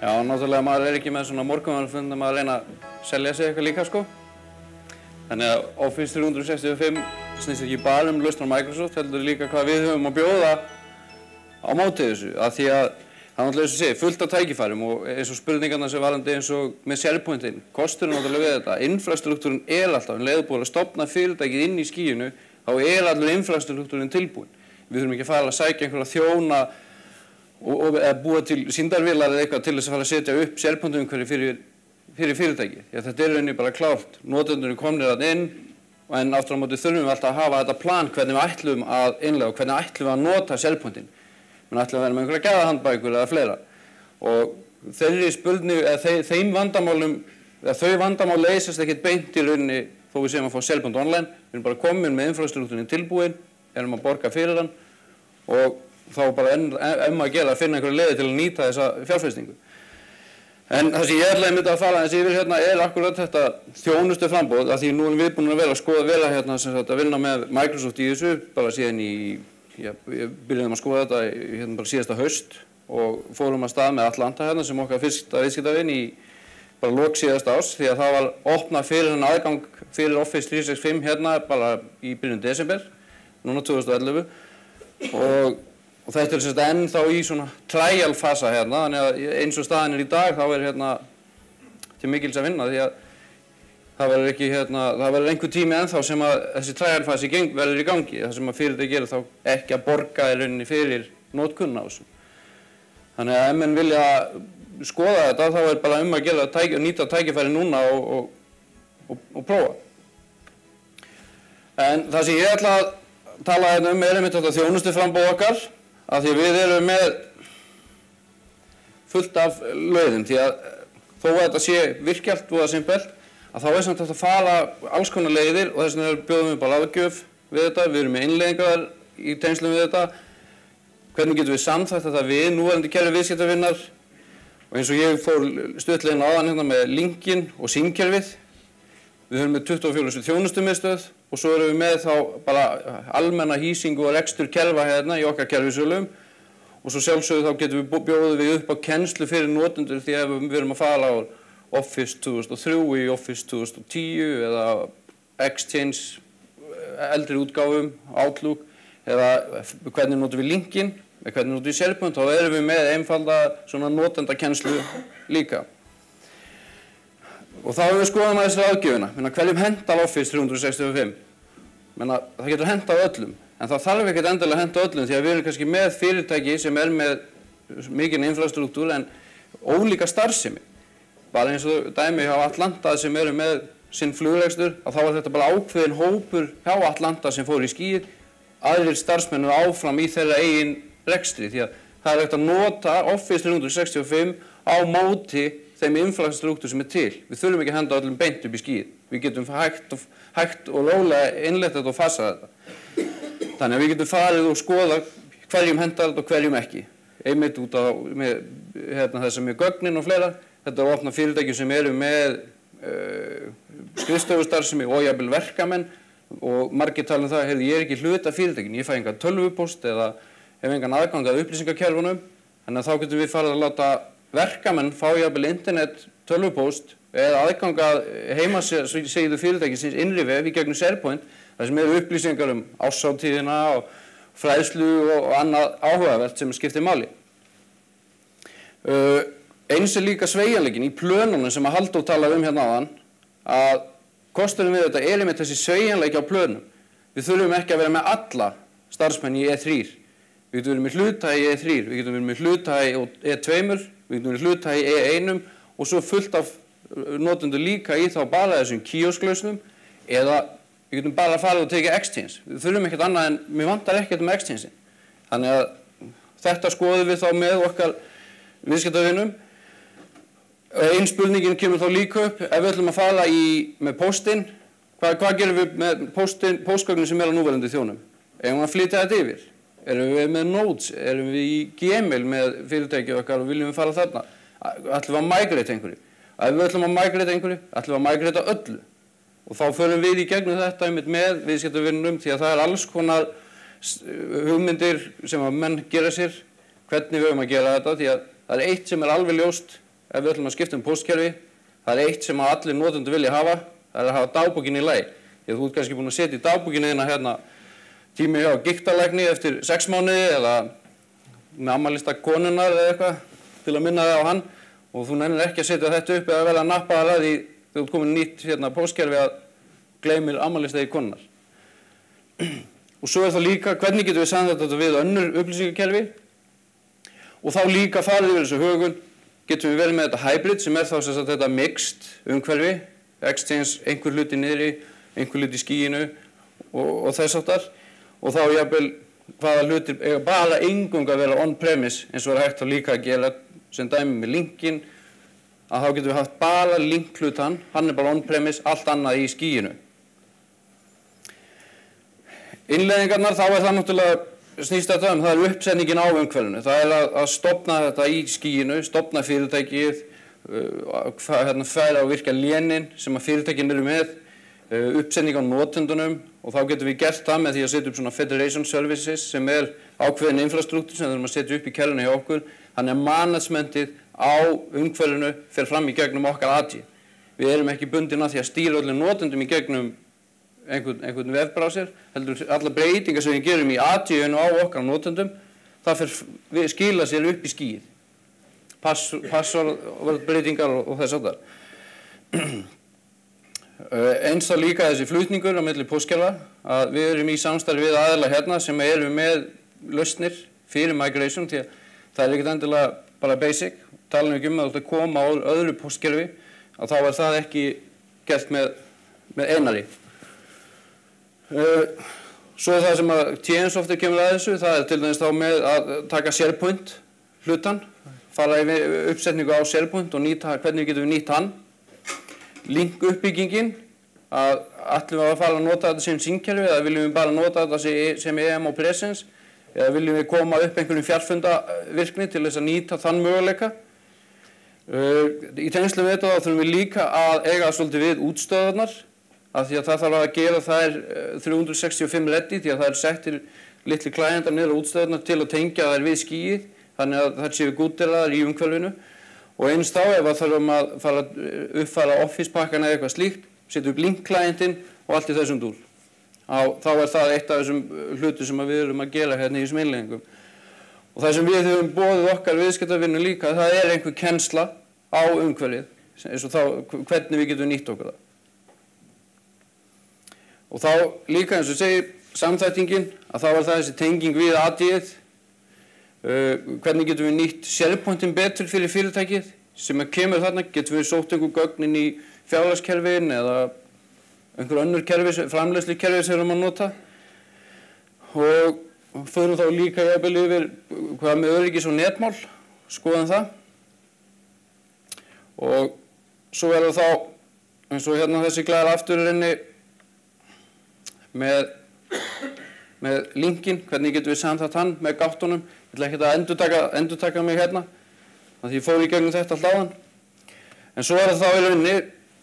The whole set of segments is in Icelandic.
Já, náttúrulega maður ekki með svona morgunverðarfund að maður reyna að selja sig eitthvað líka, sko. Þannig að Office 365 snýst ekki bara lausn á Microsoft, heldur líka hvað við höfum að bjóða á móti þessu. Af því að það er náttúrulega, eins og sé, fullt af tækifærum og eins og spurningarna sem varandi eins og með SharePoint-in. Kosturinn náttúrulega við þetta, infrastruktúrin alltaf, leiðbúið að stofna fyrirtækið inn í skíinu, þá allur infrastruktúrin tilbúin. Við þurfum ekki að fara að sækja einhverja þjóna og búa til sýndarvélar eða eitthvað til þess að fara að setja upp SharePoint-umhverfi fyrir fyrirtæki. Þetta rauninni bara klárt. Notendurnir komnir þarna inn, en aftur á móti þurfum við alltaf að hafa þetta plan hvernig við ætlum að innlega og hvernig ætlum við að nota SharePoint-in. Menn ætlum að vera með einhverja gæðahandbækur eða fleira. Og þeirri spurningu, þeim vandamálum, þau vandamál leysast ekkert beint í rauninni þó við séum að fá SharePoint online. Við erum bara komin með infrastruktúrin tilbúin, erum að borga fyrir hann og þá bara að gera að finna einhverja leiði til að nýta þessa fjárfestingu. En það sem ég ætlaði að fara aðeins yfir hérna akkurat þetta þjónustu framboð, af því nú erum við búin að vera að skoða vel hérna sem sagt að vinna með Microsoft í þessu, bara síðan við byrjuðum að skoða þetta hérna bara síðasta haust og fórum að stað með Atlanta hérna sem okkar fyrsta viðskiptavin í bara lok síðasta árs, því að það var opnað fyrir hann aðgang fyrir Office 365 hérna bara í byrjun desember, núna 2011 og þetta sem sagt ennþá í svona trial fasa hérna, þannig að eins og staðan í dag þá hérna til mikils að vinna því að það verður einhver tími ennþá sem að þessi trial fasi verður í gangi, það sem að fyrirtæki gerir þá ekki að borga í rauninni fyrir notkun á þessu. Þannig að ef menn vilja skoða þetta þá bara að gera að nýta tækifæri núna og prófa. En það sem ég ætla að tala hérna einmitt þetta þjónustuframboð okkar, af því við erum með fullt af leiðum, því að þó að þetta sé virkjalt og simpelt, að þá samt hægt að fara alls konar leiðir og þess vegna bjóðum við bara ráðgjöf við þetta, við erum með innleiðingar í tengslum við þetta, hvernig getum við samþætt þetta við núverandi kerfi viðskiptavinnar og eins og ég fór stuttlegin áðan hérna með linkin og símkerfið, við höfum með 24 þjónustumiðstöð og svo erum við með þá bara almenna hýsingu og rekstur kerfa hérna í okkar kerfisölum og svo sjálfsögðu þá getum við bjóðum við upp á kennslu fyrir notendur því að við erum að fara á Office 2003 í Office 2010 eða Exchange eldri útgáfum, Outlook eða hvernig notum við linkin eða hvernig notum við SharePoint, þá erum við með einfalda svona notendakennslu líka. Og þá höfum við skoðað með þessari aðgjöfina, hverjum hendar Office 365. Það getur hendað öllum, en það þarf ekkert endilega að henda öllum því að við erum kannski með fyrirtæki sem með mikinn infrastruktúr en ólíka starfsemi. Bara eins og dæmi hjá Atlanta sem eru með sinn flugrekstur, að þá var þetta bara ákveðin hópur hjá Atlanta sem fór í skýið, aðrir starfsmenn áfram í þeirra eigin rekstri því að það er hægt að nota Office 365 á móti þeim infrastruktúr sem til. Við þurfum ekki að henda öllum beint upp í skýið. Við getum hægt og rólega innleitt þetta og fasa þetta. Þannig að við getum farið og skoða hverjum hendar þetta og hverjum ekki. Einmitt út á þessum með gögnin og fleira. Þetta er opna fyrirtæki sem eru með skrifstofustarfsemi og jafnvel verkamenn og margir tala það, ég er ekki hluti af fyrirtækinu, ég fæ engan tölvupóst eða hef engan aðgang að upplýsingakerfunum. Þannig að þá getum við farið að láta verkamenn fá jafnvel internet tölvupóst eða aðgang að heimasíðu fyrirtækisins innri vef í gegnum SharePoint þar sem eru upplýsingar árshátíðina og fræðslu og annað áhugavert sem skiptir máli. Eins líka sveigjanleikinn í plönunum sem að Halldór talaði hérna áðan að kosturinn við þetta með þessi sveigjanleiki á plönum. Við þurfum ekki að vera með alla starfsmenn í E3. Við getum verið með hluthægi í E3, við getum verið með hluthægi í E2, við getum verið hluthægi í E1 og svo fullt af notendur líka í þá bara þessum kíósklausnum eða við getum bara að fara og tekið Exchange. Við þurfum ekkert annað en við vantar ekkert Exchange. Þannig að þetta skoðum við þá með okkar viðskiptavinum. Einn spurningin kemur þá líka upp, ef við ætlum að fara með póstinn, hvað gerum við með póstgögnin sem á núverandi þjónum? Eigum við að flytja þetta yfir? Erum við með Notes? Erum við í Gmail með fyrirtæki okkar og viljum við fara þarna? Ætlum við að migrate einhverju? Ef við ætlum að migrate einhverju, ætlum við að migrate öllu. Og þá förum við í gegnum þetta með viðskiptavinum því að það er alls konar hugmyndir sem að menn gera sér, hvernig við höfum að gera þetta, því að það er eitt sem er alveg ljóst ef við ætlum að skipta póstkerfi, það eitt sem allir notendur vilja hafa, það að hafa dagbókina í lagi. Því að þú ert kannski búin að setja í dagbókina þína hérna tími hjá gigtalækni eftir 6 mánuði eða með afmælisdag konunnar eða eitthvað til að minna þig á hann og þú nennir ekki að setja þetta upp eða vel að nappa það því þegar þú ert komin nýtt hérna póstkerfi að gleymir afmælisdegi konunnar. Og svo það líka hvernig getum við samþætt þetta við önnur upplýsingakerfi og þá líka farið yfir þessu högun getum við verið með þetta hybrid sem þá sem sagt þetta mixed umhverfi, exchange einhver hluti niðri, einhver hluti í skýinu og þess áttar og þá jafnvel hvaða hlutir eiga bara eingöngu að vera on-premise eins og hægt að líka að gera sem dæmi með linkin að þá getum við haft bara link-hlutan, hann bara on-premise, allt annað í skýinu. Innleiðingarnar, þá það náttúrulega snýst þetta það er uppsetningin á umhverfinu, það að stofna þetta í skýinu, stofna fyrirtækið, færa og virka lénin sem að fyrirtækin eru með, uppsetning á notendunum og þá getum við gert það með því að setja upp svona Federation Services sem ákveðin infrastruktúr sem við þurfum að setja upp í kerfinu hjá okkur, þannig að managementið á umhverfinu fer fram í gegnum okkar AGI. Við erum ekki bundin að því að stýra öllum notendum í gegnum einhvern vefbrásir, heldur alla breytingar sem við gerum í AGI-inu á okkar notendum, það skila sér upp í skýið. Passwordbreytingar og þess að það. Eins þá líka þessi flutningur á milli póstkerfa, að við erum í samstarfi við aðila hérna sem eru með lausnir fyrir migration, því að það ekkert endilega bara basic, talanum ekki að þetta koma á öðru póstkerfi, að þá það ekki gert með einari. Svo það sem að TN-software kemur að þessu, það til dæmis þá með að taka SharePoint hlutan, fara yfir uppsetningu á SharePoint og hvernig getum við nýtt hann. Link uppbyggingin, að ætlum við að fara að nota þetta sem símkerfi eða viljum við bara nota þetta sem EM og Presence eða viljum við koma upp einhverjum fjarfundavirkni til þess að nýta þann möguleika. Í tengslum við þetta þá þurfum við líka að eiga svolítið við útstöðarnar af því að það þarf að gera þær 365 ready því að það settir litli klæjendar niður á útstöðarnar til að tengja þær við skýið þannig að það séu gúteraðar í umhverfinu og eins þá ef það þarfum að fara að uppfæra Office-pakkan eða eitthvað slíkt, setja upp link-klæjendin og allt í þessum dúr. Þá það eitt af þessum hlutu sem við erum að gera hérna í þessum innleiðingum. Og það sem við höfum boðið okkar viðskiptavinnu líka, það einhver kennsla á umhverfið, eins og þá hvernig við getum nýtt okkur það. Og þá líka eins og segir samþættingin, að þá það þessi tenging við AD-ið, hvernig getum við nýtt SharePointin betur fyrir fyrirtækið sem kemur þarna, getum við sótt einhver gögn inn í fjárhagskerfin eða einhver önnur kerfi, framleiðslukerfi sem við erum að nota og förum þá líka jafnvel yfir hvað með öryggis og netmál, skoðum það og svo það þá eins og hérna þessi glæðar afturinni með linkin, hvernig getum við samþætt hann með gáttunum. Ég ætla ekki að endurtaka mig hérna, þannig að ég fór í gegnum þetta allt áðan. En svo það þá í rauninni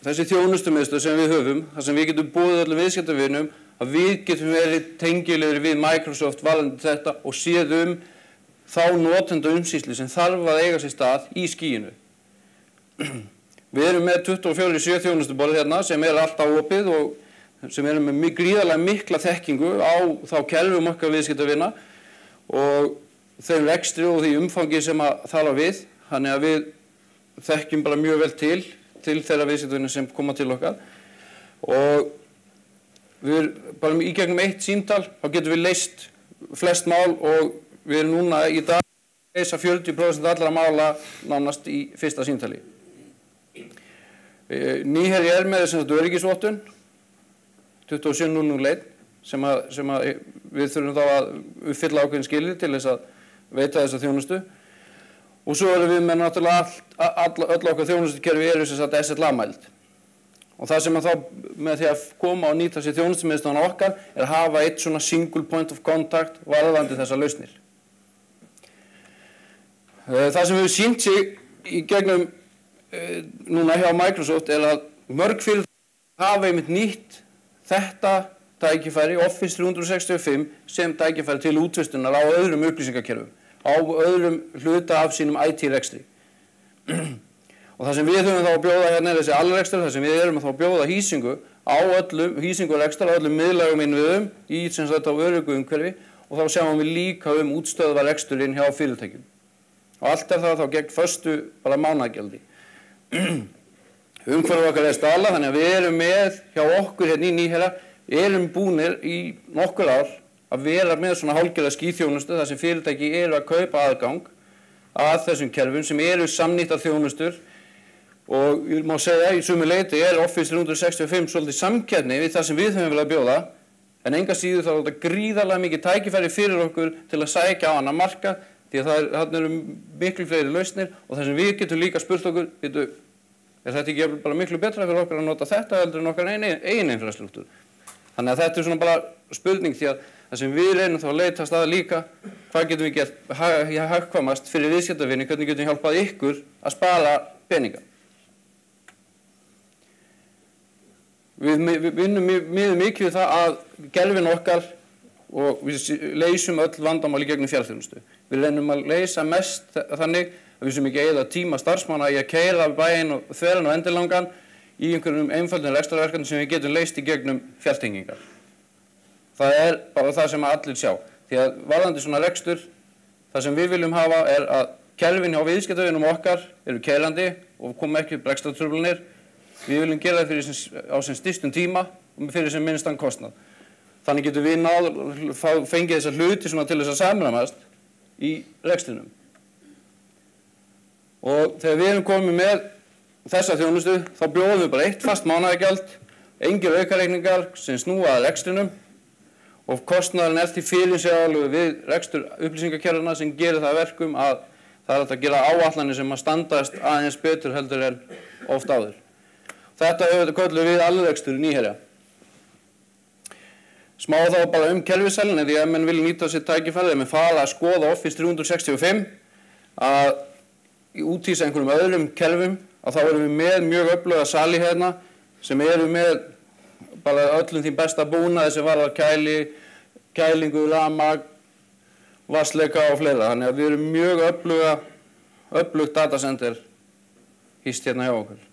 þessi þjónustumiðstöð sem við höfum, þar sem við getum boðið öllum viðskiptavinum, að við getum verið tengilegir við Microsoft varðandi þetta og séð þá notenda umsýslu sem þarf að eiga sér stað í skýinu. Við erum með 24/7 þjónustuborð hérna sem alltaf opið og sem með gríðarlega mikla þekkingu á þá kerfum okkar viðskiptavina og þeim rekstri og því umfangi sem það á við, þannig að við þekkjum bara mjög vel til þeirra viðskiptavina sem koma til okkar og við bara í gegnum eitt símtal þá getum við leyst flest mál og við erum núna í dag að leysa 40% allra mála nánast í fyrsta símtali. Nýherji með þess að öryggisvottun 27.00 sem við þurfum þá að uppfylla ákveðin skilyrði til þess að veita þessa þjónustu og svo erum við með náttúrulega öll okkar þjónustukerfi eru sem sagt SLA-mæld og það sem þá með því að koma og nýta sér þjónustumiðstöðuna okkar að hafa eitt svona single point of contact varðandi þessar lausnir. Það sem við sýnt sig í gegnum núna hjá Microsoft að mörg fyrirtæki hafa einmitt nýtt þetta tækifæri, Office 365, sem tækifæri til útvistunar á öðrum upplýsingakerfum, á öðrum hluta af sínum IT-rekstri. Og það sem við höfum þá að bjóða hérna er þessi alrekstur, það sem við erum þá að bjóða hýsingu á öllum, hýsingu og rekstur á öllum miðlægum innviðum í sem sagt á öruggu umhverfi og þá sjáum við líka útstöðva reksturinn hjá fyrirtækjum. Og allt er það þá gegn föstu bara mánaðargjaldi. Umhverfi okkar er stala, þannig að við erum með hjá okkur hérna í Nýherja, erum búnir í nokkur ár að vera með svona hálfgerða skíðþjónustu þar sem fyrirtæki eru að kaupa aðgang að þessum kerfum sem eru samnýttar þjónustur og ég má segja í sumu leyti er Office 365 svolítið samkeppni við það sem við höfum viljað bjóða en enga síður þá er þetta gríðarlega mikið tækifæri fyrir okkur til að sækja á annan markað því að þarna eru miklu fleiri lausnir og það sem við getum líka spurt okkur, er þetta ekki bara miklu betra fyrir okkur að nota þetta heldur en okkar eigin infrastruktúr. Þannig að þetta er svona bara spurning því að það sem við reynum þá að leitast að líka, hvað getum við gert hagkvæmast fyrir viðskiptavinni, hvernig getum við hjálpað ykkur að spara peninga. Við vinnum mjög mikið við það að gerfin okkar og við leysum öll vandamál í gegnum fjarþjónustu. Við reynum að leysa mest þannig að við sem ekki eyða tíma starfsmanna í að keyra bæinn og þveran og endilangan í einhverjum einföldum rekstrarverkefnum sem við getum leyst í gegnum fjartengingar. Það er bara það sem allir sjá. Því að varðandi svona rekstur, það sem við viljum hafa er að kerfin hjá viðskiptavinum okkar eru keyrandi og koma ekki upp rekstrartruflanir. Við viljum gera það á sem styrstum tíma og fyrir sem minnstan kostnað. Þannig getum við fengið þessa hluti til þess að samræmast í rekstrinum. Og þegar við erum komið með þessa þjónustu, þá bjóðum við bara eitt fast mánaðargjald, engir aukareikningar sem snúa að rekstrinum og kostnaðurinn er því fyrirsjáanlegur við rekstur upplýsingakerfina sem gerir það verkum að það er hægt að gera áætlanir sem að standast aðeins betur heldur en oft áður. Þetta köllum við alrekstur í Nýherja. Smá þá bara kerfisælinn, því að menn vilja nýta sér tækifærið, menn fara að skoða Office 365 að úthýsa einhverjum öðrum kerfum að þá erum við með mjög öfluga sali hérna sem eru með bara öllum því besta búnaði sem varðar kælingu, rafmagn, vatnsleika og fleira. Þannig að við erum mjög öflugt datacenter hýst hérna hjá okkur.